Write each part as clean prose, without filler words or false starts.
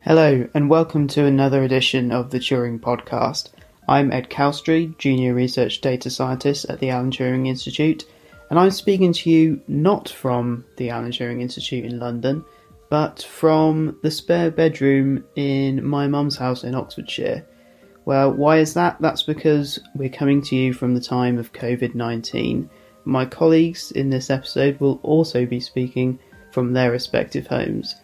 Hello, and welcome to another edition of the Turing podcast. I'm Ed Calstry, Junior Research Data Scientist at the Alan Turing Institute, and I'm speaking to you not from the Alan Turing Institute in London, but from the spare bedroom in my mum's house in Oxfordshire. Well, why is that? That's because we're coming to you from the time of COVID-19. My colleagues in this episode will also be speaking from their respective homes.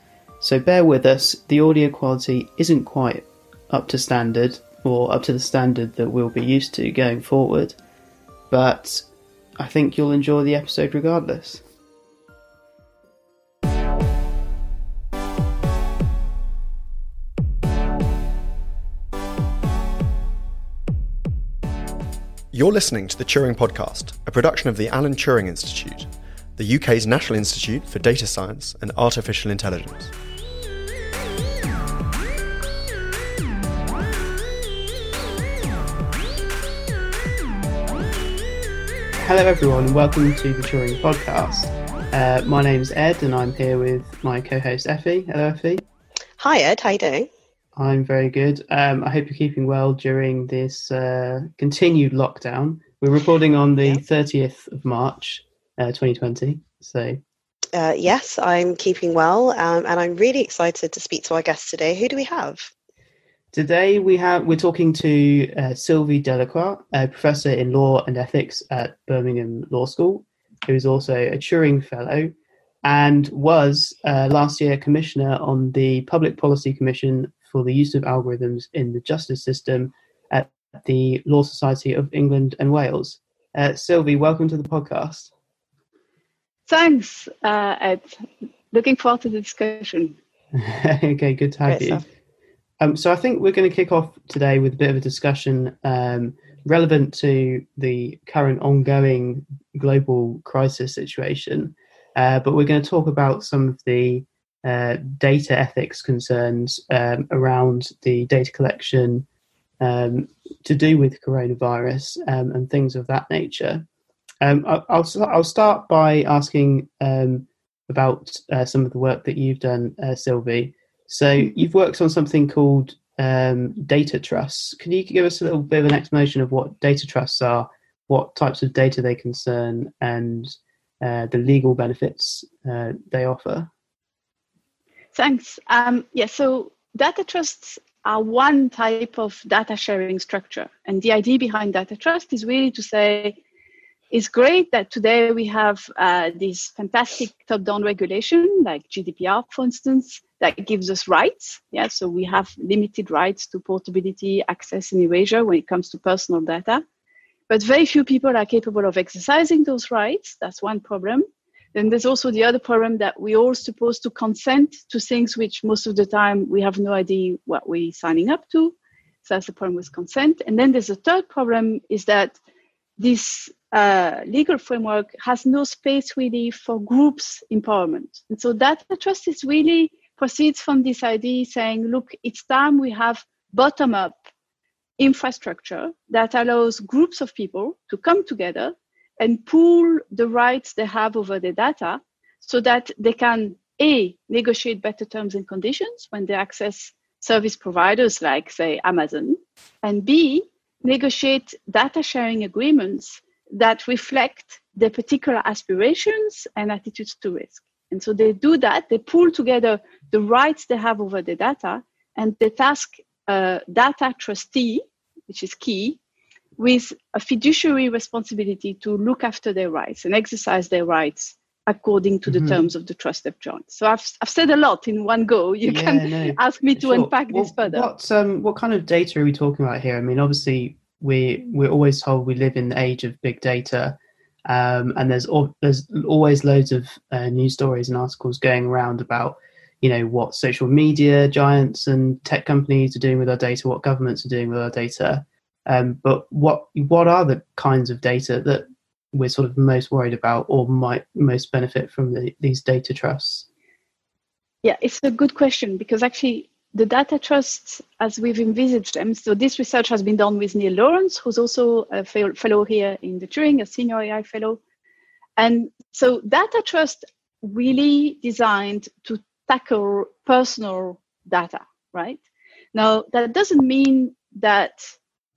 So bear with us, the audio quality isn't quite up to standard, or up to the standard that we'll be used to going forward, but I think you'll enjoy the episode regardless. You're listening to the Turing Podcast, a production of the Alan Turing Institute, the UK's National Institute for Data Science and Artificial Intelligence. Hello everyone and welcome to the Turing Podcast. My name's Ed and I'm here with my co-host Effie. Hello Effie. Hi Ed, how you doing? I'm very good. I hope you're keeping well during this continued lockdown. We're recording on the 30th of March, 2020. So, yes, I'm keeping well, and I'm really excited to speak to our guest today. Who do we have? Today we're talking to Sylvie Delacroix, a professor in law and ethics at Birmingham Law School, who is also a Turing Fellow and was last year Commissioner on the Public Policy Commission for the Use of Algorithms in the Justice System at the Law Society of England and Wales. Sylvie, welcome to the podcast. Thanks, Ed. Looking forward to the discussion. Okay, good to have you. So I think we're going to kick off today with a bit of a discussion relevant to the current ongoing global crisis situation. But we're going to talk about some of the data ethics concerns around the data collection to do with coronavirus and things of that nature. I'll start by asking about some of the work that you've done, Sylvie. So you've worked on something called data trusts. Can you give us a little bit of an explanation of what data trusts are, what types of data they concern, and the legal benefits they offer? Thanks. So data trusts are one type of data sharing structure. And the idea behind data trust is really to say, it's great that today we have this fantastic top-down regulation, like GDPR, for instance, that gives us rights. Yeah, so we have limited rights to portability, access, and erasure when it comes to personal data. But very few people are capable of exercising those rights. That's one problem. Then there's also the other problem that we're all supposed to consent to things which most of the time we have no idea what we're signing up to. So that's the problem with consent. And then there's a third problem is that this legal framework has no space really for groups empowerment. And so data trust is really proceeds from this idea saying, look, it's time we have bottom-up infrastructure that allows groups of people to come together and pool the rights they have over the data so that they can, A, negotiate better terms and conditions when they access service providers like, say, Amazon, and B, negotiate data sharing agreements that reflect their particular aspirations and attitudes to risk. And so they do that, they pool together the rights they have over the data, and they task a data trustee, which is key, with a fiduciary responsibility to look after their rights and exercise their rights according to the terms of the trust they've joined. So I've said a lot in one go. You can ask me to unpack this further. What kind of data are we talking about here? I mean, obviously, we're always told we live in the age of big data, and there's always loads of news stories and articles going around about, what social media giants and tech companies are doing with our data, what governments are doing with our data. But what are the kinds of data that we're sort of most worried about or might most benefit from these data trusts? Yeah, it's a good question because actually the data trusts, as we've envisaged them, so this research has been done with Neil Lawrence, who's also a fellow here in the Turing, a senior AI fellow. And so data trust really designed to tackle personal data. right? Now, that doesn't mean that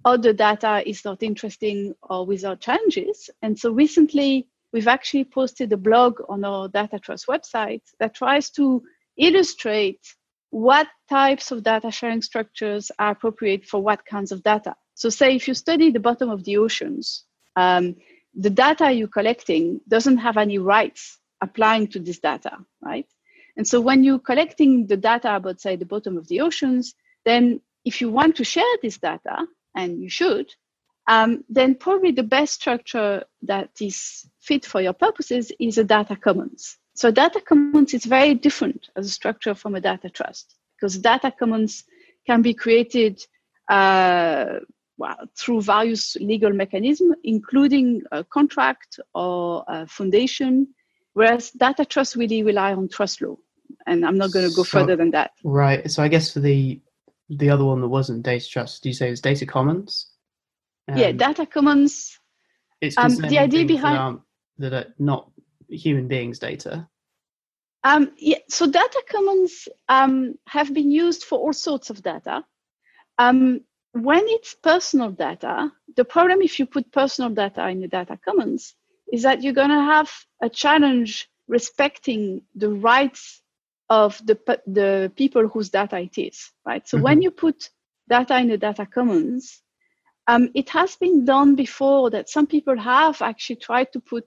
other data is not interesting or without challenges. And so recently, we've actually posted a blog on our data trust website that tries to illustrate what types of data sharing structures are appropriate for what kinds of data. So say if you study the bottom of the oceans, the data you're collecting doesn't have any rights applying to this data, right? And so when you're collecting the data about, say, the bottom of the oceans, then if you want to share this data, and you should, then probably the best structure that is fit for your purposes is a data commons. So data commons is very different as a structure from a data trust, because data commons can be created through various legal mechanisms, including a contract or a foundation, whereas data trusts really rely on trust law. And I'm not going to go further than that. Right. So I guess for the other one that wasn't data trust, do you say it's data commons? Data commons. It's concerning the idea things behind that are not human beings' data. So data commons have been used for all sorts of data. When it's personal data, the problem if you put personal data in the data commons is that you're going to have a challenge respecting the rights of the people whose data it is, right? So when you put data in the data commons, it has been done before that some people have actually tried to put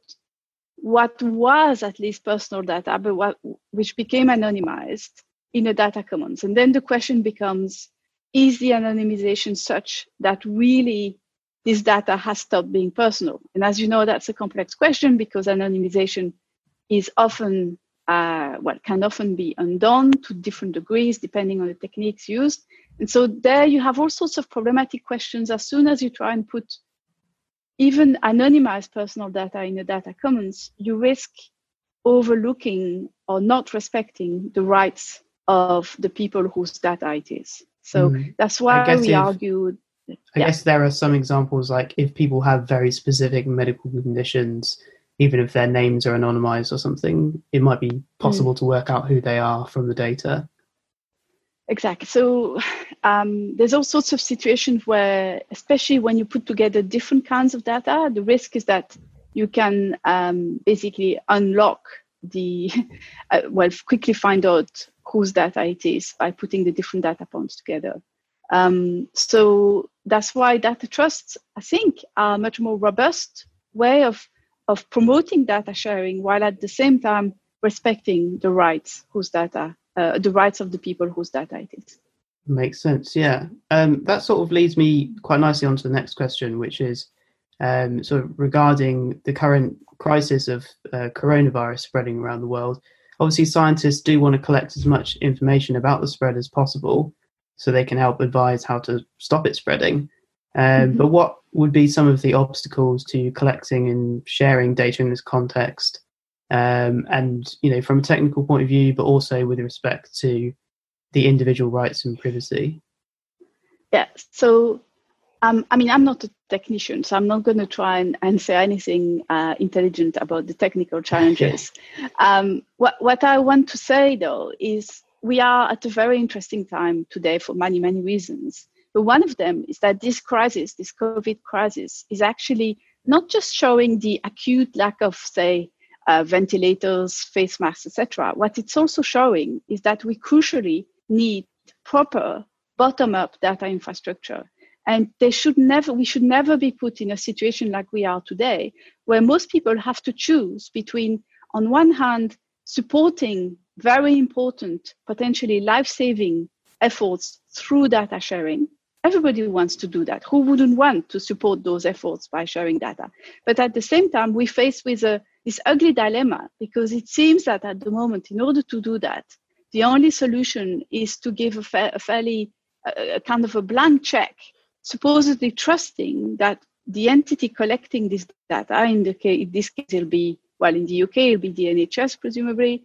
what was at least personal data, but which became anonymized in a data commons. And then the question becomes, is the anonymization such that really this data has stopped being personal? And as you know, that's a complex question because anonymization is often can often be undone to different degrees depending on the techniques used. And so there you have all sorts of problematic questions. As soon as you try and put even anonymized personal data in the data commons, you risk overlooking or not respecting the rights of the people whose data it is. So that's why we argued. I guess there are some examples, like if people have very specific medical conditions, even if their names are anonymized or something, it might be possible to work out who they are from the data. Exactly. So there's all sorts of situations where, especially when you put together different kinds of data, the risk is that you can basically unlock quickly find out whose data it is by putting the different data points together. So that's why data trusts, I think, are a much more robust way of promoting data sharing while at the same time respecting the rights the rights of the people whose data it is. Makes sense, yeah. That sort of leads me quite nicely on to the next question, which is sort of regarding the current crisis of coronavirus spreading around the world. Obviously, scientists do want to collect as much information about the spread as possible so they can help advise how to stop it spreading. But what would be some of the obstacles to collecting and sharing data in this context? And, from a technical point of view, but also with respect to the individual rights and privacy? Yeah, so, I'm not a technician, so I'm not going to try and say anything intelligent about the technical challenges. What I want to say, though, is we are at a very interesting time today for many, many reasons. But one of them is that this crisis, this COVID crisis, is actually not just showing the acute lack of, say, ventilators, face masks, etc. What it's also showing is that we crucially need proper bottom-up data infrastructure. And we should never be put in a situation like we are today, where most people have to choose between, on one hand, supporting very important, potentially life-saving efforts through data sharing. Everybody wants to do that. Who wouldn't want to support those efforts by sharing data? But at the same time, we face with this ugly dilemma, because it seems that at the moment, in order to do that, the only solution is to give a fairly kind of a blank check, supposedly trusting that the entity collecting this data, in this case, it'll be, in the UK, it'll be the NHS, presumably.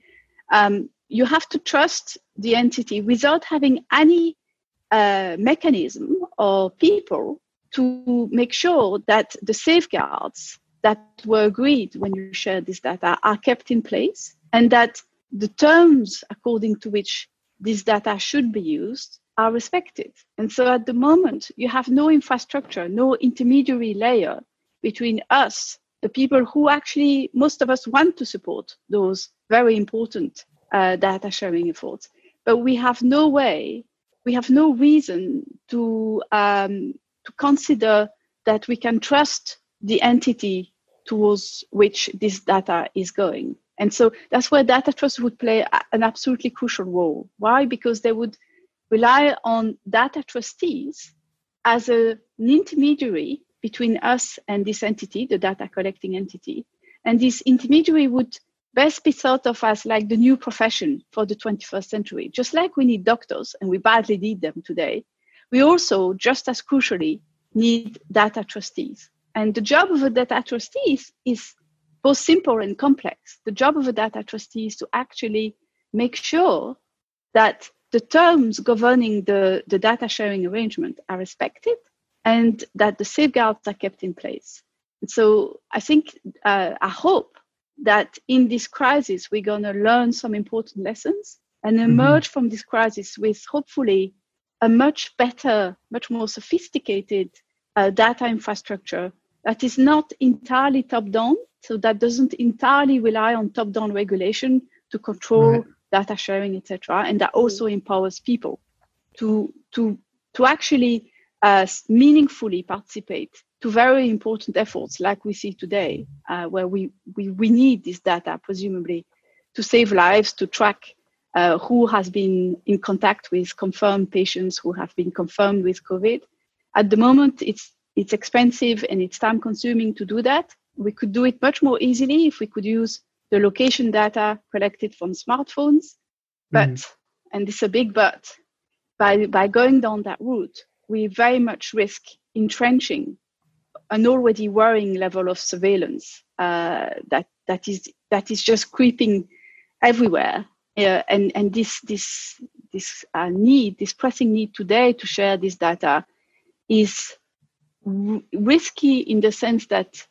You have to trust the entity without having any mechanism or people to make sure that the safeguards that were agreed when you share this data are kept in place, and that the terms according to which this data should be used are respected. And so at the moment, you have no infrastructure, no intermediary layer between us, the people who actually, most of us want to support those very important data sharing efforts. But we have no way, we have no reason to consider that we can trust the entity towards which this data is going. And so that's where data trust would play an absolutely crucial role. Why? Because they would rely on data trustees as an intermediary between us and this entity, the data collecting entity. And this intermediary would best be thought of as like the new profession for the 21st century. Just like we need doctors, and we badly need them today, we also, just as crucially, need data trustees. And the job of a data trustee is both simple and complex. The job of a data trustee is to actually make sure that the terms governing the data sharing arrangement are respected and that the safeguards are kept in place. And so I think, I hope that in this crisis, we're going to learn some important lessons and emerge from this crisis with hopefully a much better, much more sophisticated data infrastructure that is not entirely top-down, so that doesn't entirely rely on top-down regulation to control data sharing, etc., and that also empowers people to actually meaningfully participate to very important efforts like we see today, where we need this data, presumably, to save lives, to track who has been in contact with confirmed patients who have been confirmed with COVID. At the moment, it's expensive and it's time-consuming to do that. We could do it much more easily if we could use the location data collected from smartphones. But, and this is a big but, by going down that route, we very much risk entrenching an already worrying level of surveillance that is just creeping everywhere. And this pressing need today to share this data is risky in the sense that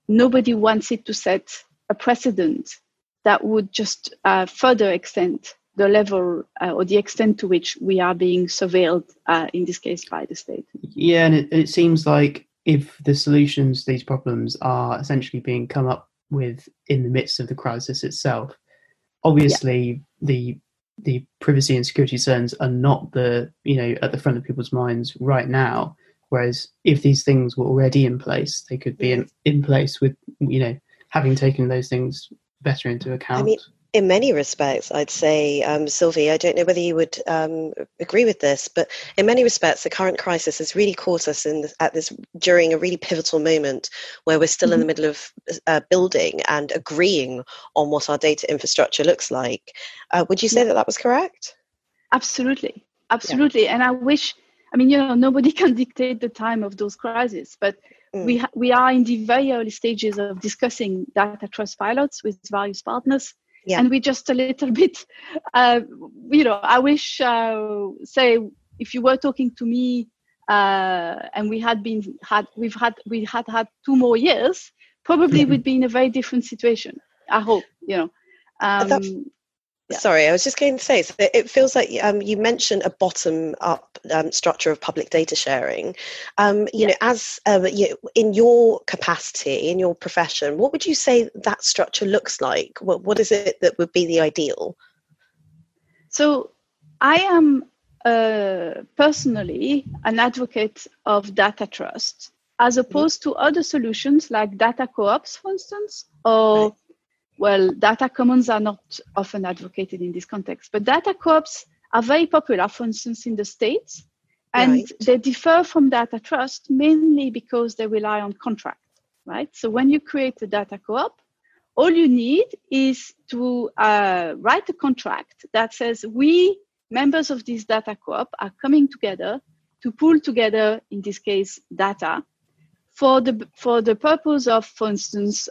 nobody wants it to set a precedent that would just further extend the level or the extent to which we are being surveilled, in this case, by the state. Yeah, and it seems like if the solutions to these problems are essentially being come up with in the midst of the crisis itself, obviously the privacy and security concerns are not at the front of people's minds right now. Whereas if these things were already in place, they could be in place with, having taken those things better into account. I mean, in many respects, I'd say, Sylvie, I don't know whether you would agree with this, but in many respects, the current crisis has really caught us during a really pivotal moment where we're still in the middle of building and agreeing on what our data infrastructure looks like. Would you say that was correct? Absolutely. Yeah. And I wish, nobody can dictate the time of those crises, but we are in the very early stages of discussing data trust pilots with various partners. Yeah. And we just a little bit, I wish, say, if you were talking to me, and we had 2 more years, probably we'd be in a very different situation. I hope, Sorry, I was just going to say, so it feels like you mentioned a bottom-up structure of public data sharing. As in your capacity, in your profession, what would you say that structure looks like? What is it that would be the ideal? So I am personally an advocate of data trust, as opposed to other solutions like data co-ops, for instance, or data commons are not often advocated in this context, but data co-ops are very popular, for instance, in the States, and they differ from data trust mainly because they rely on contract, right? So when you create a data co-op, all you need is to write a contract that says we, members of this data co-op, are coming together to pool together, in this case, data for the purpose of, for instance,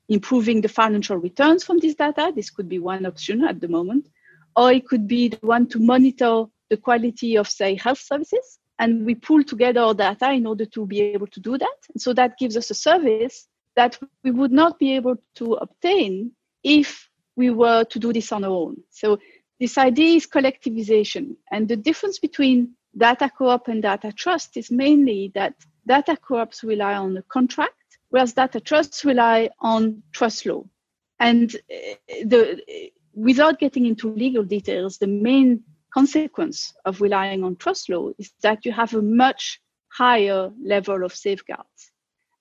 improving the financial returns from this data. This could be one option at the moment, or it could be the one to monitor the quality of, say, health services. And we pool together our data in order to be able to do that. And so that gives us a service that we would not be able to obtain if we were to do this on our own. So this idea is collectivization. And the difference between data co-op and data trust is mainly that data co-ops rely on a contract, whereas data trusts rely on trust law. And without getting into legal details, the main consequence of relying on trust law is that you have a much higher level of safeguards.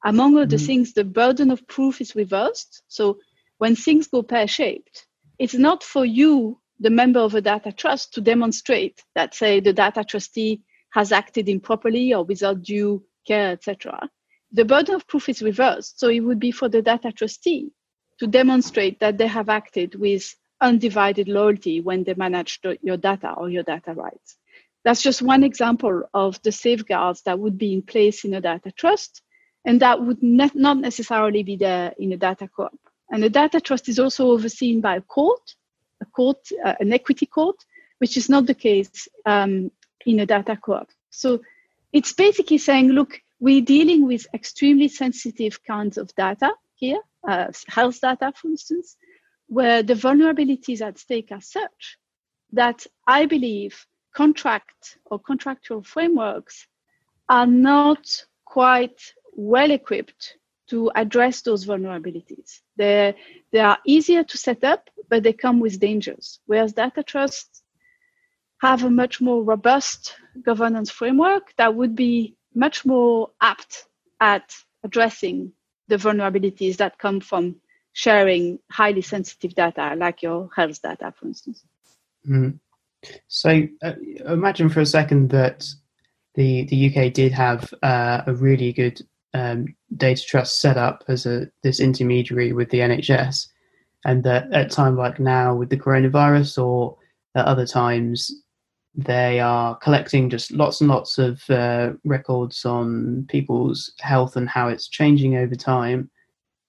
Among other things, the burden of proof is reversed. So when things go pear-shaped, it's not for you, the member of a data trust, to demonstrate that, say, the data trustee has acted improperly or without due care, etc. The burden of proof is reversed. So it would be for the data trustee to demonstrate that they have acted with undivided loyalty when they manage your data or your data rights. That's just one example of the safeguards that would be in place in a data trust, and that would not necessarily be there in a data co-op. And a data trust is also overseen by a court, an equity court, which is not the case in a data co-op. So it's basically saying, look, we're dealing with extremely sensitive kinds of data here, health data, for instance, where the vulnerabilities at stake are such that I believe contract or contractual frameworks are not quite well equipped to address those vulnerabilities. They are easier to set up, but they come with dangers, whereas data trusts have a much more robust governance framework that would be much more apt at addressing the vulnerabilities that come from sharing highly sensitive data, like your health data, for instance. Mm. So imagine for a second that the UK did have a really good data trust set up as this intermediary with the NHS, and that at a time like now with the coronavirus or at other times, they are collecting just lots and lots of records on people's health and how it's changing over time.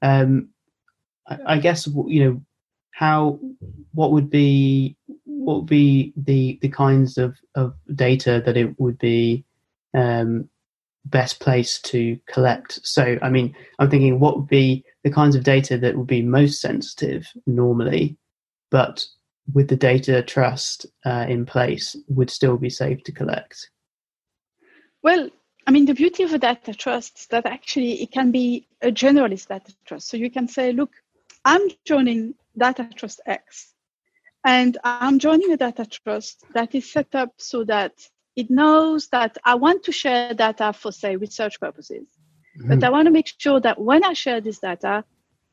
I guess, you know, what would be the kinds of data that it would be best placed to collect? So, I mean, I'm thinking what would be the kinds of data that would be most sensitive normally, but with the data trust in place would still be safe to collect? Well, I mean, the beauty of a data trust is that actually it can be a generalist data trust. So you can say, look, I'm joining data trust X, and I'm joining a data trust that is set up so that it knows that I want to share data for, say, research purposes. Mm-hmm. But I want to make sure that when I share this data,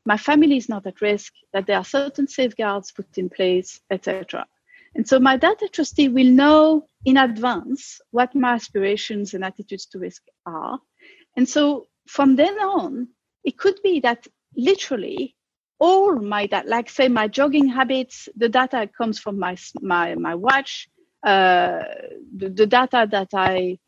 my family is not at risk, that there are certain safeguards put in place, etc. And so my data trustee will know in advance what my aspirations and attitudes to risk are. And so from then on, it could be that literally all my data, like say my jogging habits, the data comes from my watch, the data that I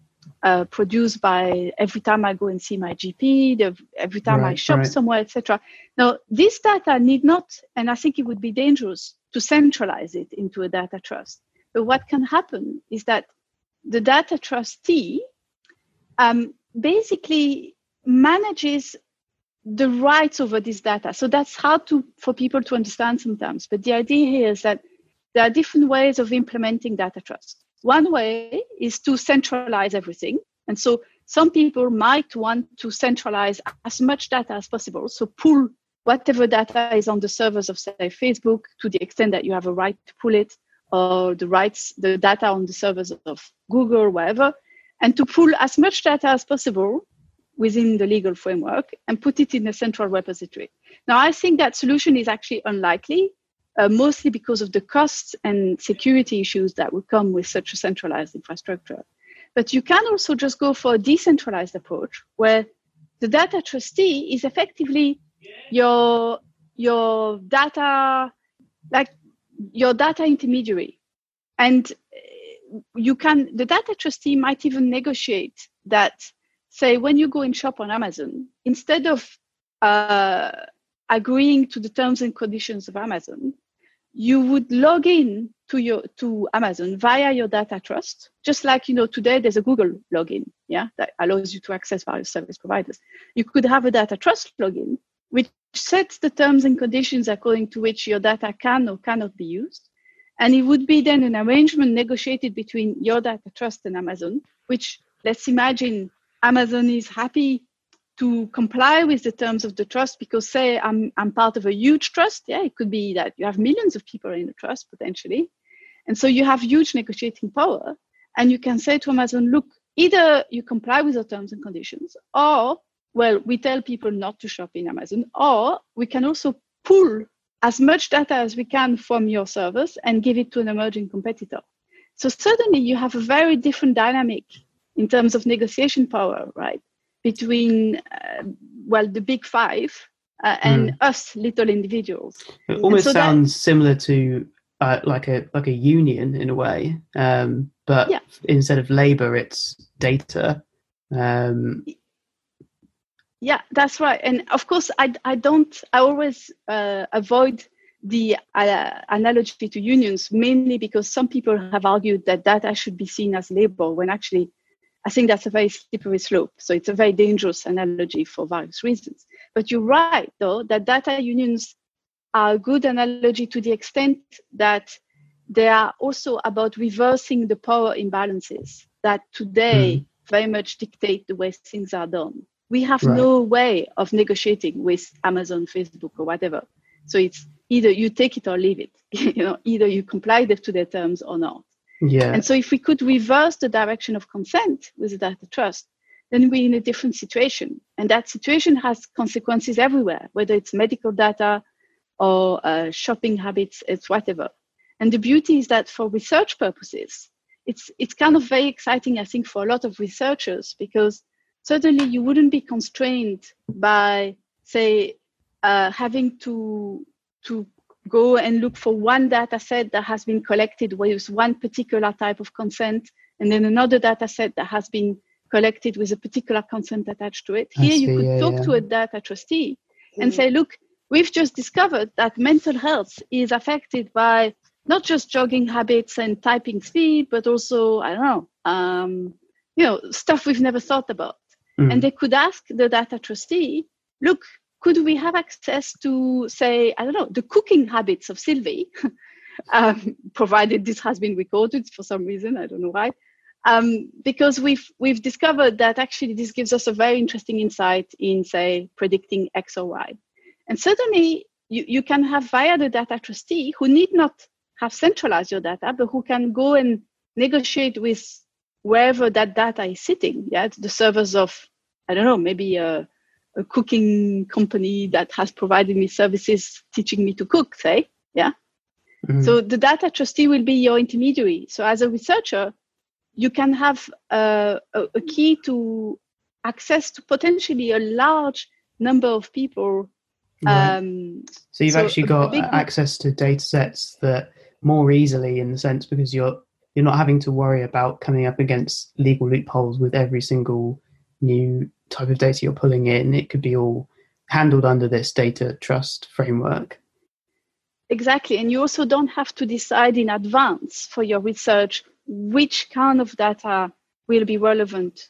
produce by every time I go and see my GP, every time I shop somewhere, etc. Now, this data need not, and I think it would be dangerous to centralize it into a data trust. But what can happen is that the data trustee basically manages the rights over this data. So that's hard for people to understand sometimes. But the idea here is that there are different ways of implementing data trust. One way is to centralize everything. And so some people might want to centralize as much data as possible. So pull whatever data is on the servers of, say, Facebook, to the extent that you have a right to pull it, or the data on the servers of Google, wherever, and to pull as much data as possible within the legal framework and put it in a central repository. Now, I think that solution is actually unlikely, mostly because of the costs and security issues that would come with such a centralized infrastructure. But you can also just go for a decentralized approach where the data trustee is effectively your data, like your data intermediary. And the data trustee might even negotiate that, say, when you go and shop on Amazon, instead of agreeing to the terms and conditions of Amazon, you would log in to Amazon via your data trust, just like, today there's a Google login, that allows you to access various service providers. You could have a data trust login, which sets the terms and conditions according to which your data can or cannot be used. And it would be then an arrangement negotiated between your data trust and Amazon, which, let's imagine Amazon is happy to comply with the terms of the trust because, say, I'm part of a huge trust. Yeah, it could be that you have millions of people in the trust potentially. And so you have huge negotiating power. And you can say to Amazon, look, either you comply with the terms and conditions, or, well, we tell people not to shop in Amazon, or we can also pull as much data as we can from your servers and give it to an emerging competitor. So suddenly you have a very different dynamic in terms of negotiation power, right? Between, the big five and us little individuals. It almost sounds similar to like a union in a way, but instead of labor, it's data. Yeah, that's right. And of course, I always avoid the analogy to unions, mainly because some people have argued that data should be seen as labor, when actually I think that's a very slippery slope. So it's a very dangerous analogy for various reasons. But you're right, though, that data unions are a good analogy to the extent that they are also about reversing the power imbalances that today very much dictate the way things are done. We have no way of negotiating with Amazon, Facebook, or whatever. So it's either you take it or leave it. Either you comply to their terms or not. Yeah. And so if we could reverse the direction of consent with the data trust, then we're in a different situation. And that situation has consequences everywhere, whether it's medical data or shopping habits, it's whatever. And the beauty is that for research purposes, it's kind of very exciting, I think, for a lot of researchers, because certainly you wouldn't be constrained by, say, having to go and look for one data set that has been collected with one particular type of consent, and then another data set that has been collected with a particular consent attached to it. Here you could talk to a data trustee and say, look, we've just discovered that mental health is affected by not just jogging habits and typing speed, but also, I don't know, stuff we've never thought about. And they could ask the data trustee, look, could we have access to, say, I don't know, the cooking habits of Sylvie, provided this has been recorded for some reason, I don't know why, because we've discovered that actually this gives us a very interesting insight in, say, predicting X or Y. And certainly you can have via the data trustee who need not have centralized your data, but who can go and negotiate with wherever that data is sitting, the servers of, I don't know, maybe a cooking company that has provided me services teaching me to cook, say, So the data trustee will be your intermediary. So as a researcher, you can have a key to access to potentially a large number of people. Right. So you've actually got access to data sets that more easily, in the sense, because you're not having to worry about coming up against legal loopholes with every single new type of data you're pulling in. It could be all handled under this data trust framework. Exactly. And you also don't have to decide in advance for your research which kind of data will be relevant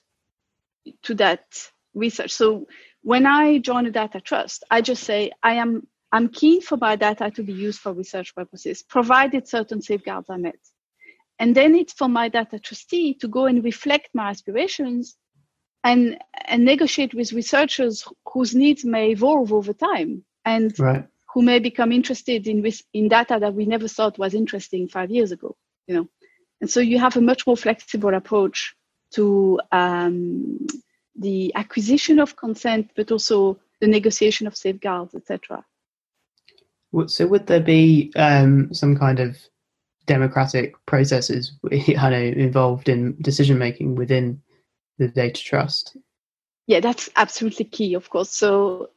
to that research. So when I join a data trust, I just say, I'm keen for my data to be used for research purposes, provided certain safeguards are met. And then it's for my data trustee to go and reflect my aspirations and negotiate with researchers whose needs may evolve over time and who may become interested in data that we never thought was interesting 5 years ago, And so you have a much more flexible approach to the acquisition of consent, but also the negotiation of safeguards, etc. So would there be some kind of democratic processes involved in decision making within the data trust? Yeah, that's absolutely key, of course. So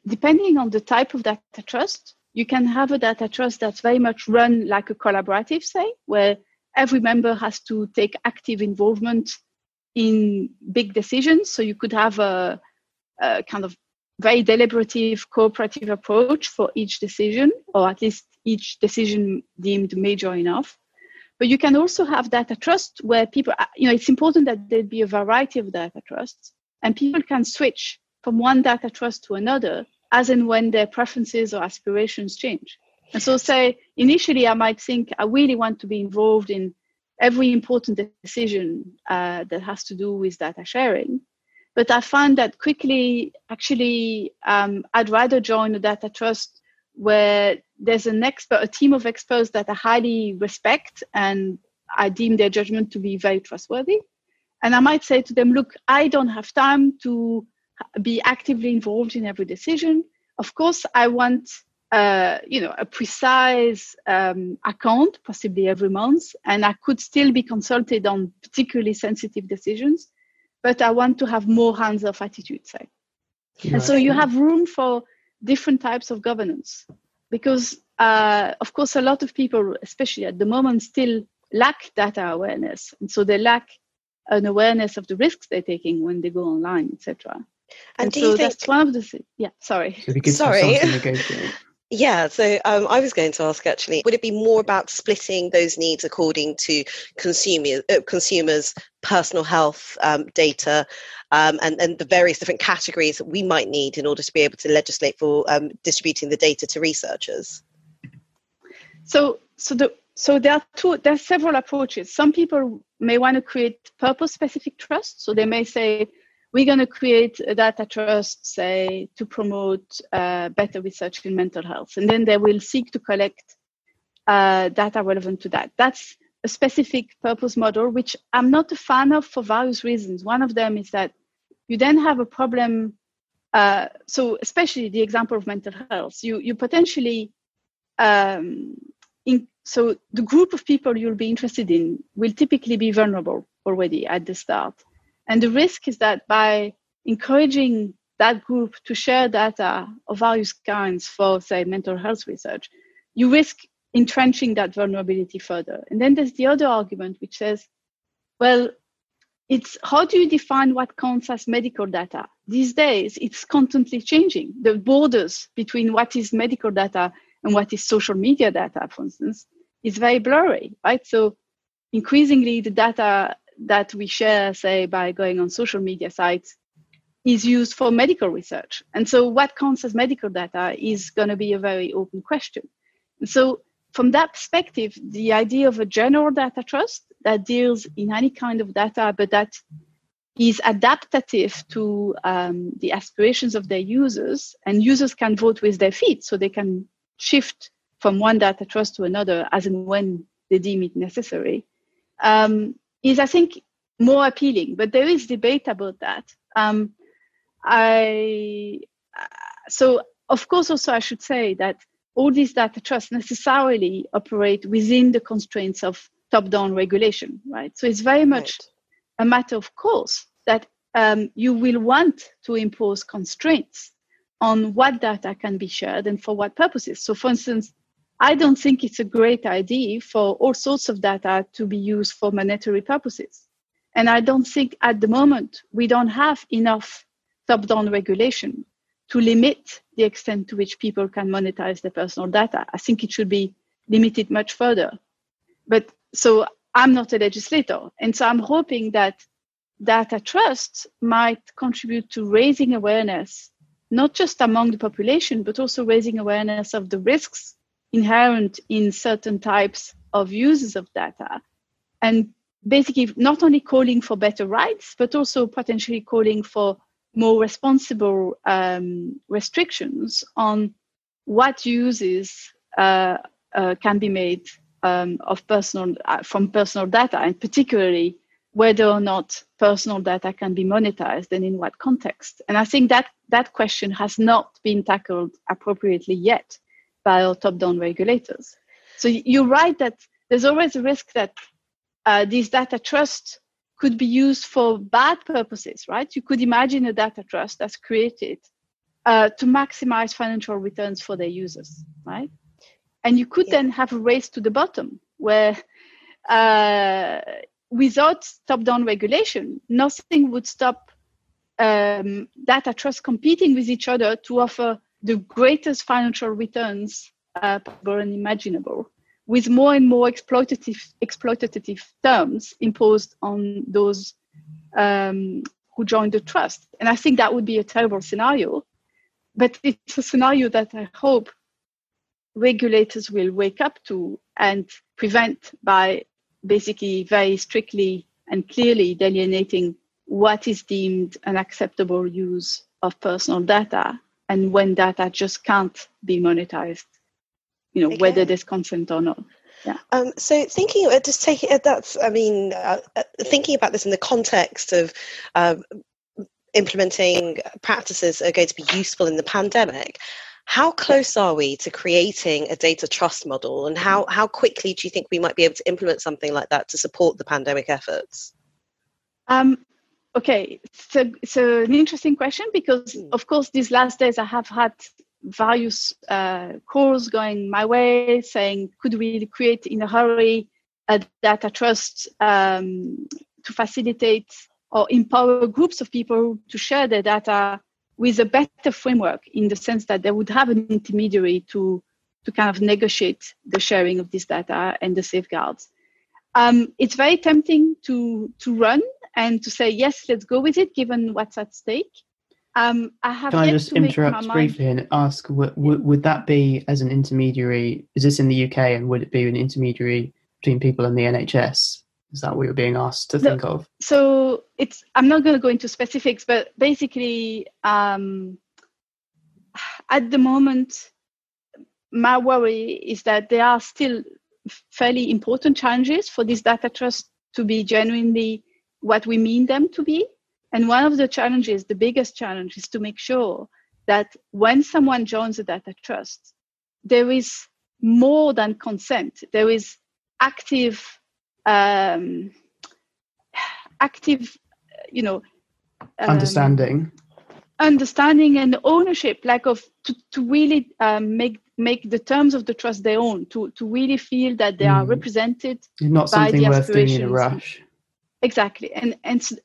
depending on the type of data trust, you can have a data trust that's very much run like a collaborative, say, where every member has to take active involvement in big decisions. So you could have a kind of very deliberative, cooperative approach for each decision, or at least each decision deemed major enough. But you can also have data trust where people, it's important that there be a variety of data trusts, and people can switch from one data trust to another as and when their preferences or aspirations change. And so say, initially I might think I really want to be involved in every important decision that has to do with data sharing. But I found that quickly, actually, I'd rather join a data trust where there's a team of experts that I highly respect and I deem their judgment to be very trustworthy. And I might say to them, look, I don't have time to be actively involved in every decision. Of course, I want a precise account, possibly every month, and I could still be consulted on particularly sensitive decisions, but I want to have more hands-off attitude, say. Right. And so you have room for different types of governance because, of course, a lot of people, especially at the moment, still lack data awareness. And so they lack an awareness of the risks they're taking when they go online, etc. And do so you think that's one of the sorry. Sorry. Yeah, so I was going to ask actually, would it be more about splitting those needs according to consumers' personal health data and the various different categories that we might need in order to be able to legislate for distributing the data to researchers? So there are several approaches. Some people may want to create purpose-specific trusts. So they may say, we're going to create a data trust, say, to promote better research in mental health. And then they will seek to collect data relevant to that. That's a specific purpose model, which I'm not a fan of for various reasons. One of them is that you then have a problem. So especially the example of mental health, you potentially, so the group of people you'll be interested in will typically be vulnerable already at the start. And the risk is that by encouraging that group to share data of various kinds for, say, mental health research, you risk entrenching that vulnerability further. And then there's the other argument, which says, well, it's how do you define what counts as medical data? These days, it's constantly changing. The borders between what is medical data and what is social media data, for instance, is very blurry, right? So increasingly, the data that we share, say, by going on social media sites is used for medical research. And so what counts as medical data is going to be a very open question. And so from that perspective, the idea of a general data trust that deals in any kind of data, but that is adaptive to the aspirations of their users, and users can vote with their feet, so they can shift from one data trust to another as and when they deem it necessary, is, I think, more appealing. But there is debate about that. So, of course, also I should say that all these data trusts necessarily operate within the constraints of top-down regulation, right? So it's very much a matter of course that you will want to impose constraints on what data can be shared and for what purposes. So, for instance, I don't think it's a great idea for all sorts of data to be used for monetary purposes. And I don't think at the moment we don't have enough top-down regulation to limit the extent to which people can monetize their personal data. I think it should be limited much further. But so I'm not a legislator. And so I'm hoping that data trusts might contribute to raising awareness, not just among the population, but also raising awareness of the risks inherent in certain types of uses of data. And basically not only calling for better rights, but also potentially calling for more responsible restrictions on what uses can be made of from personal data, and particularly whether or not personal data can be monetized and in what context. And I think that question has not been tackled appropriately yet by our top-down regulators. So you're right that there's always a risk that these data trusts could be used for bad purposes, right? You could imagine a data trust that's created to maximize financial returns for their users, right? And you could then have a race to the bottom where without top-down regulation, nothing would stop data trusts competing with each other to offer the greatest financial returns possible and imaginable, with more and more exploitative terms imposed on those who join the trust. And I think that would be a terrible scenario, but it's a scenario that I hope regulators will wake up to and prevent by basically very strictly and clearly delineating what is deemed an acceptable use of personal data and when data just can't be monetized, whether there's consent or not. Yeah. So thinking about thinking about this in the context of implementing practices that are going to be useful in the pandemic, how close are we to creating a data trust model, and how quickly do you think we might be able to implement something like that to support the pandemic efforts? Okay, so an interesting question, because of course these last days I have had various calls going my way saying, could we create in a hurry a data trust to facilitate or empower groups of people to share their data with a better framework, in the sense that they would have an intermediary to kind of negotiate the sharing of this data and the safeguards. It's very tempting to run and to say, yes, let's go with it, given what's at stake. Can I just interrupt briefly and ask, would that be as an intermediary? Is this in the UK, and would it be an intermediary between people and the NHS? Is that what you're being asked to think of? So I'm not going to go into specifics, but basically, at the moment, my worry is that there are still fairly important challenges for this data trust to be genuinely what we mean them to be. And one of the challenges, the biggest challenge, is to make sure that when someone joins a data trust, there is more than consent. There is active, understanding and ownership, to really make the terms of the trust their own, to really feel that they are represented. Not something worth doing in a rush. Exactly, and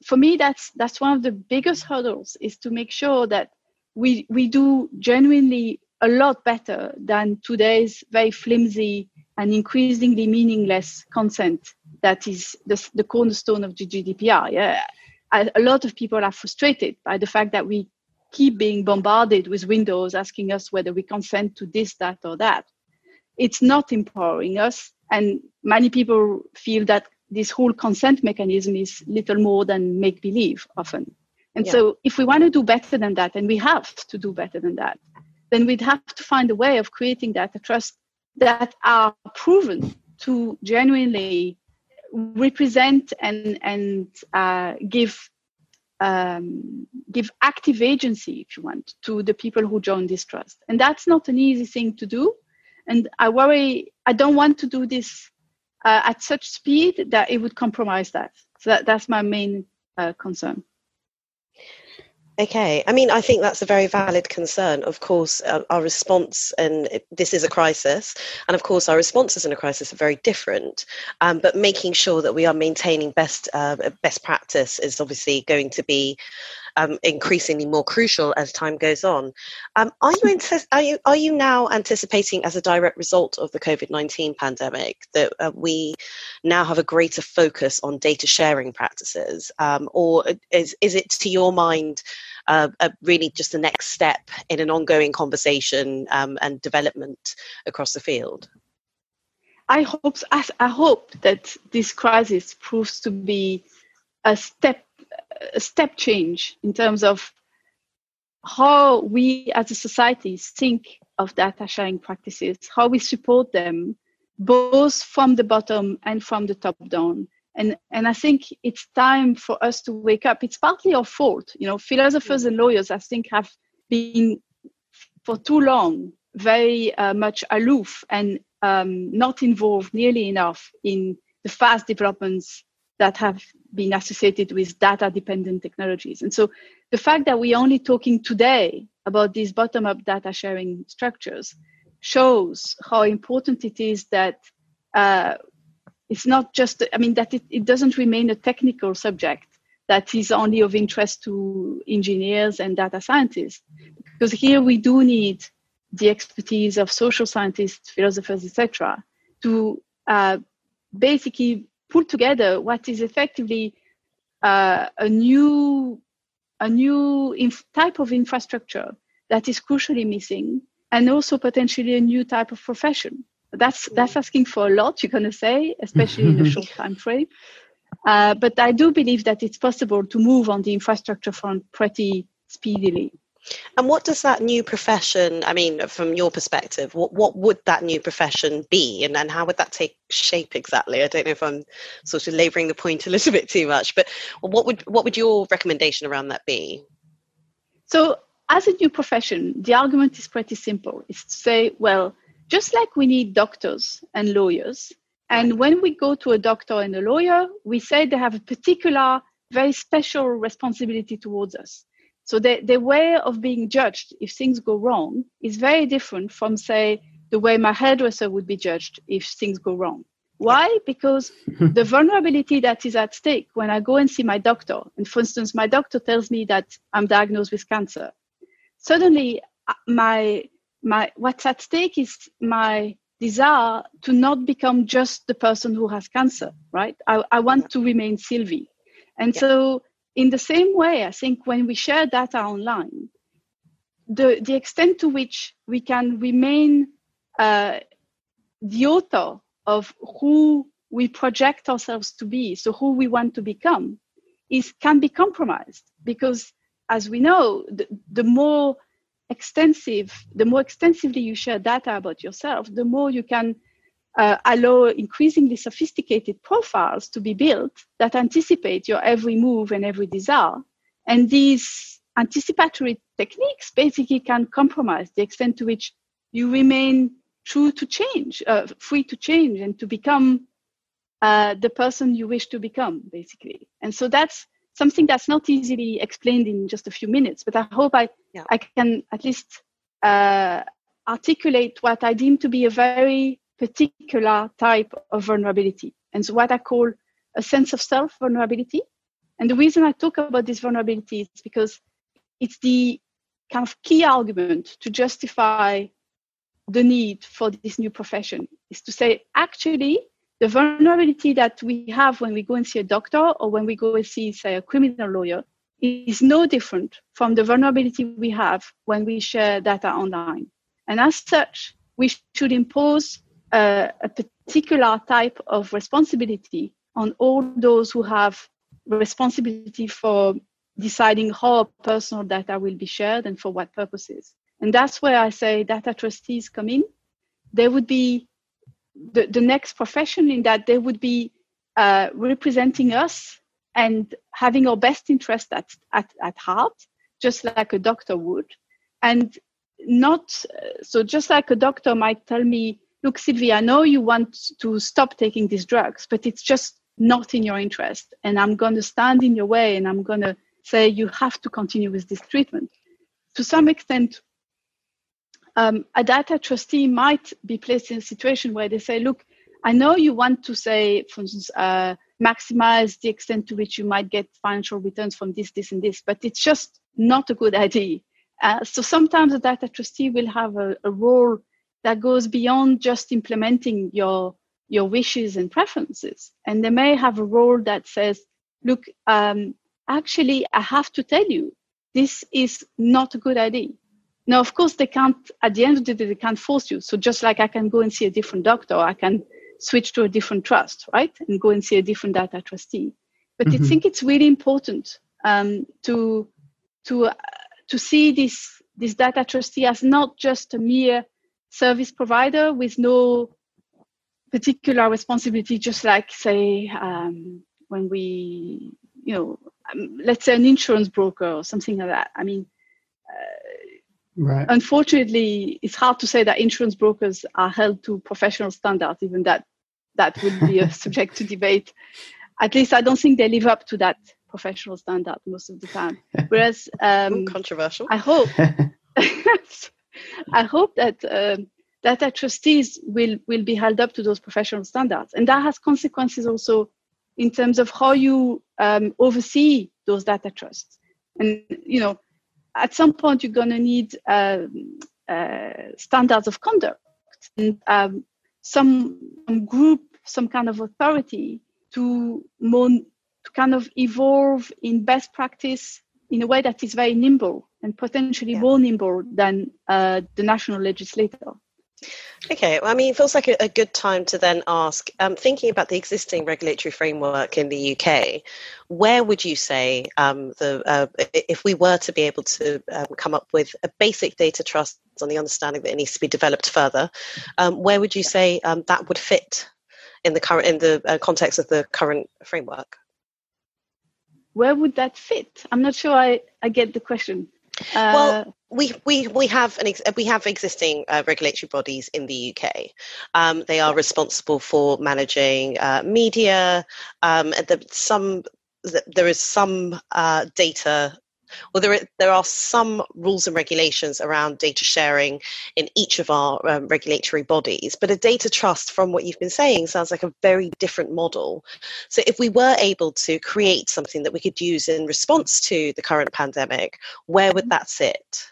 for me, that's one of the biggest hurdles, is to make sure that we do genuinely a lot better than today's very flimsy and increasingly meaningless consent that is the cornerstone of the GDPR. Yeah, a lot of people are frustrated by the fact that we keep being bombarded with windows asking us whether we consent to this, that, or that. It's not empowering us, and many people feel that this whole consent mechanism is little more than make-believe often. And so if we want to do better than that, and we have to do better than that, then we'd have to find a way of creating data trust that are proven to genuinely represent and give active agency, if you want, to the people who join this trust. And that's not an easy thing to do. And I don't want to do this at such speed that it would compromise that. So that's my main concern. Okay. I mean, I think that's a very valid concern. Of course, our response, and this is a crisis, and of course our responses in a crisis are very different, but making sure that we are maintaining best practice is obviously going to be increasingly more crucial as time goes on. Are you now anticipating, as a direct result of the COVID-19 pandemic, that we now have a greater focus on data sharing practices, or is it, to your mind, really just the next step in an ongoing conversation and development across the field? I hope that this crisis proves to be a step change in terms of how we as a society think of data sharing practices, how we support them, both from the bottom and from the top down. And I think it's time for us to wake up. It's partly our fault. Philosophers and lawyers, I think, have been for too long very much aloof and not involved nearly enough in the fast developments that have been associated with data-dependent technologies. And so the fact that we're only talking today about these bottom-up data sharing structures shows how important it is that it's not just, that it doesn't remain a technical subject that is only of interest to engineers and data scientists. Because here we do need the expertise of social scientists, philosophers, etc., to basically pull together what is effectively a new type of infrastructure that is crucially missing and also potentially a new type of profession. That's asking for a lot, you're going to say, especially in a short time frame. But I do believe that it's possible to move on the infrastructure front pretty speedily. And what does that new profession, I mean, from your perspective, what would that new profession be, and how would that take shape exactly? I don't know if I'm sort of labouring the point a little bit too much, but what would your recommendation around that be? So as a new profession, the argument is pretty simple. It's to say, well, just like we need doctors and lawyers, and when we go to a doctor and a lawyer, we say they have a particular, very special responsibility towards us. So the way of being judged if things go wrong is very different from, say, the way my hairdresser would be judged if things go wrong. Why? Because the vulnerability that is at stake when I go and see my doctor, and for instance, my doctor tells me that I'm diagnosed with cancer, suddenly what's at stake is my desire to not become just the person who has cancer, right? I want to remain Sylvie. And so in the same way, I think when we share data online, the extent to which we can remain the author of who we project ourselves to be, so who we want to become, can be compromised. Because as we know, the more extensively you share data about yourself, the more you can allow increasingly sophisticated profiles to be built that anticipate your every move and every desire. And these anticipatory techniques basically can compromise the extent to which you remain true to change, free to change and to become the person you wish to become, basically. And so that's something that's not easily explained in just a few minutes, but I hope I can at least articulate what I deem to be a very particular type of vulnerability, and so what I call a sense of self vulnerability. And the reason I talk about this vulnerability is because it's the kind of key argument to justify the need for this new profession, is to say, actually, the vulnerability that we have when we go and see a doctor or when we go and see, say, a criminal lawyer is no different from the vulnerability we have when we share data online. And as such, we should impose a particular type of responsibility on all those who have responsibility for deciding how personal data will be shared and for what purposes. And that's where I say data trustees come in. They would be the next profession in that they would be representing us and having our best interest at heart, just like a doctor would. And not, so just like a doctor might tell me, look, Sylvie, I know you want to stop taking these drugs, but it's just not in your interest. And I'm going to stand in your way and I'm going to say you have to continue with this treatment. To some extent, a data trustee might be placed in a situation where they say, look, I know you want to say, for instance, maximize the extent to which you might get financial returns from this, this, and this, but it's just not a good idea. So sometimes a data trustee will have a role that goes beyond just implementing your wishes and preferences. And they may have a role that says, look, actually, I have to tell you, this is not a good idea. Now, of course, they can't, at the end of the day, they can't force you. So just like I can go and see a different doctor, I can switch to a different trust, right? And go and see a different data trustee. But I think it's really important to see this data trustee as not just a mere service provider with no particular responsibility, just like, say, when we, let's say an insurance broker or something like that. I mean, right. Unfortunately, it's hard to say that insurance brokers are held to professional standards, even that would be a subject to debate. At least I don't think they live up to that professional standard most of the time. Whereas controversial. I hope that data trustees will be held up to those professional standards. And that has consequences also in terms of how you oversee those data trusts. And, at some point you're going to need standards of conduct and some group, some kind of authority to kind of evolve in best practice in a way that is very nimble and potentially more nimble than the national legislator. Okay, well, I mean, it feels like a good time to then ask, thinking about the existing regulatory framework in the UK, where would you say, if we were to be able to come up with a basic data trust on the understanding that it needs to be developed further, where would you say that would fit in the context of the current framework? Where would that fit? I'm not sure I get the question. Well, we have existing regulatory bodies in the UK. They are responsible for managing media. There is some data. Well, there are some rules and regulations around data sharing in each of our regulatory bodies, but a data trust, from what you've been saying, sounds like a very different model. So if we were able to create something that we could use in response to the current pandemic, where would that sit?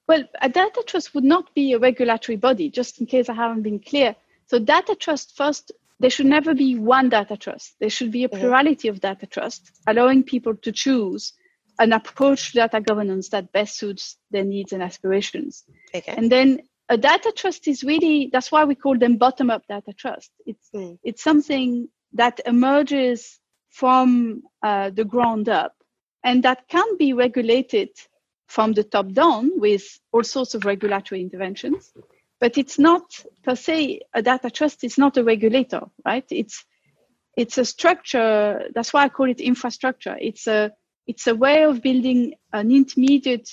Well, a data trust would not be a regulatory body, just in case I haven't been clear. So data trust, first, there should never be one data trust. There should be a plurality of data trusts, allowing people to choose an approach to data governance that best suits their needs and aspirations. Okay. And then a data trust is really, that's why we call them bottom-up data trust. It's something that emerges from the ground up and that can be regulated from the top down with all sorts of regulatory interventions. But it's not per se, a data trust is not a regulator, right? It's a structure, that's why I call it infrastructure. It's a way of building an intermediate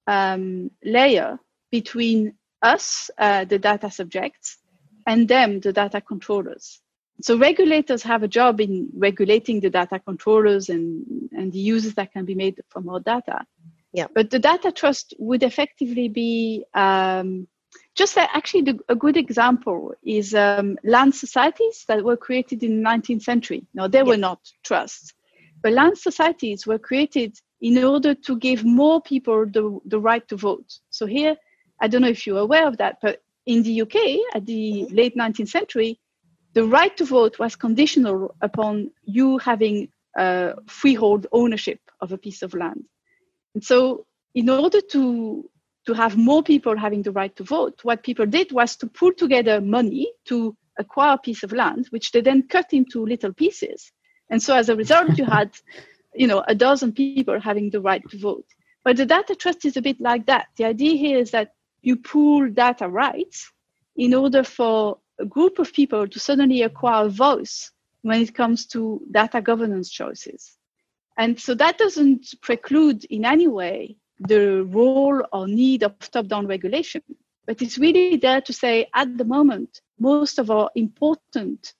layer between us, the data subjects, and them, the data controllers. So regulators have a job in regulating the data controllers and the uses that can be made from our data. Yeah. But the data trust would effectively be, a good example is land societies that were created in the 19th century. Now, they were not trusts. But land societies were created in order to give more people the right to vote. So here, I don't know if you're aware of that, but in the UK at the late 19th century, the right to vote was conditional upon you having freehold ownership of a piece of land. And so in order to have more people having the right to vote, what people did was to pull together money to acquire a piece of land, which they then cut into little pieces. And so as a result, you had, a dozen people having the right to vote. But the data trust is a bit like that. The idea here is that you pool data rights in order for a group of people to suddenly acquire a voice when it comes to data governance choices. And so that doesn't preclude in any way the role or need of top-down regulation. But it's really there to say, at the moment, most of our important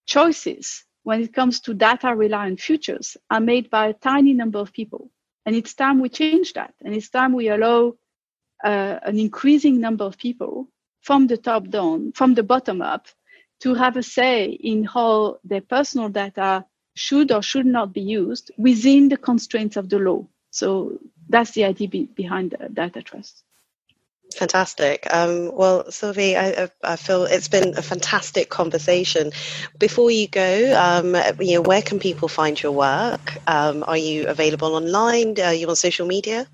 choices when it comes to data-reliant futures are made by a tiny number of people. And it's time we change that. And it's time we allow an increasing number of people from the top down, from the bottom up, to have a say in how their personal data should or should not be used within the constraints of the law. So that's the idea behind the data trust. Fantastic. Well, Sylvie, I feel it's been a fantastic conversation. Before you go, where can people find your work? Are you available online? Are you on social media?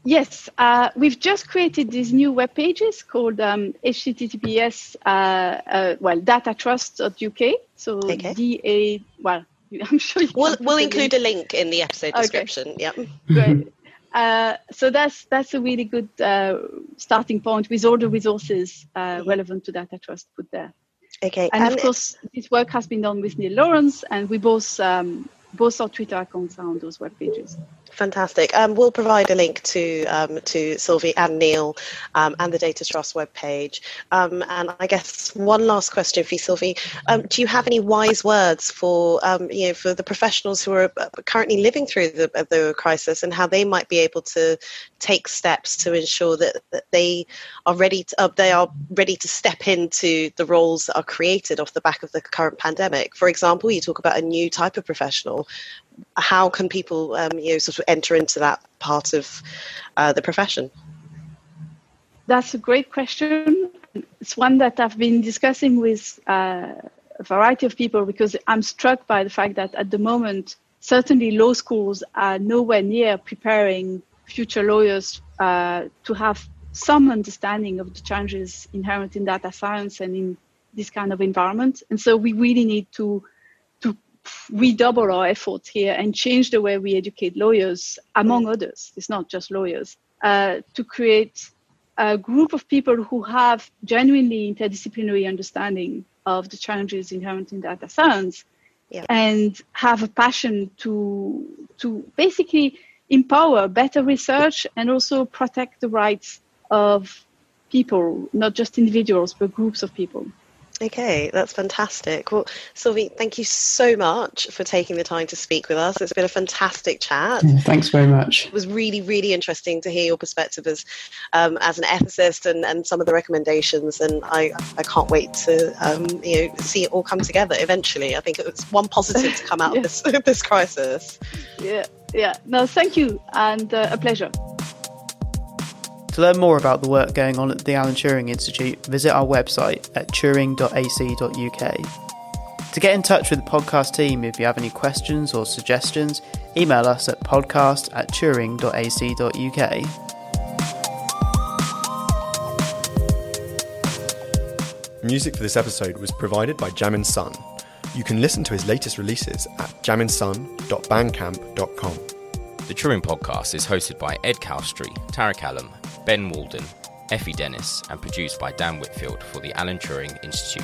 Yes, we've just created these new web pages called https datatrust.uk. So okay. I'm sure we'll include a link in the episode description. Okay. Yep. Great. So that's a really good starting point with all the resources relevant to data trust put there. Okay. And of course, this work has been done with Neil Lawrence, and we both our Twitter accounts are on those web pages. Fantastic. We'll provide a link to Sylvie and Neil and the Data Trust webpage. And I guess one last question for you, Sylvie. Do you have any wise words for for the professionals who are currently living through the crisis, and how they might be able to take steps to ensure that they are ready to step into the roles that are created off the back of the current pandemic? For example, you talk about a new type of professional. How can people sort of enter into that part of the profession? That's a great question. It's one that I've been discussing with a variety of people, because I'm struck by the fact that at the moment, certainly law schools are nowhere near preparing future lawyers to have some understanding of the challenges inherent in data science and in this kind of environment. And so we really need to redouble our efforts here and change the way we educate lawyers, among others. It's not just lawyers, to create a group of people who have genuinely interdisciplinary understanding of the challenges inherent in data science, and have a passion to basically empower better research and also protect the rights of people, not just individuals, but groups of people. Okay, that's fantastic. Well, Sylvie, thank you so much for taking the time to speak with us. It's been a fantastic chat. Yeah, thanks very much. It was really, really interesting to hear your perspective as an ethicist and some of the recommendations. And I can't wait to see it all come together eventually. I think it's one positive to come out of this crisis. Yeah. No, thank you, and a pleasure. To learn more about the work going on at the Alan Turing Institute, visit our website at turing.ac.uk. To get in touch with the podcast team if you have any questions or suggestions, email us at podcast@turing.ac.uk. Music for this episode was provided by Jamin Sun. You can listen to his latest releases at jaminsun.bandcamp.com. The Turing Podcast is hosted by Ed Cowstry, Tara Callum, Ben Walden, Effie Dennis, and produced by Dan Whitfield for the Alan Turing Institute.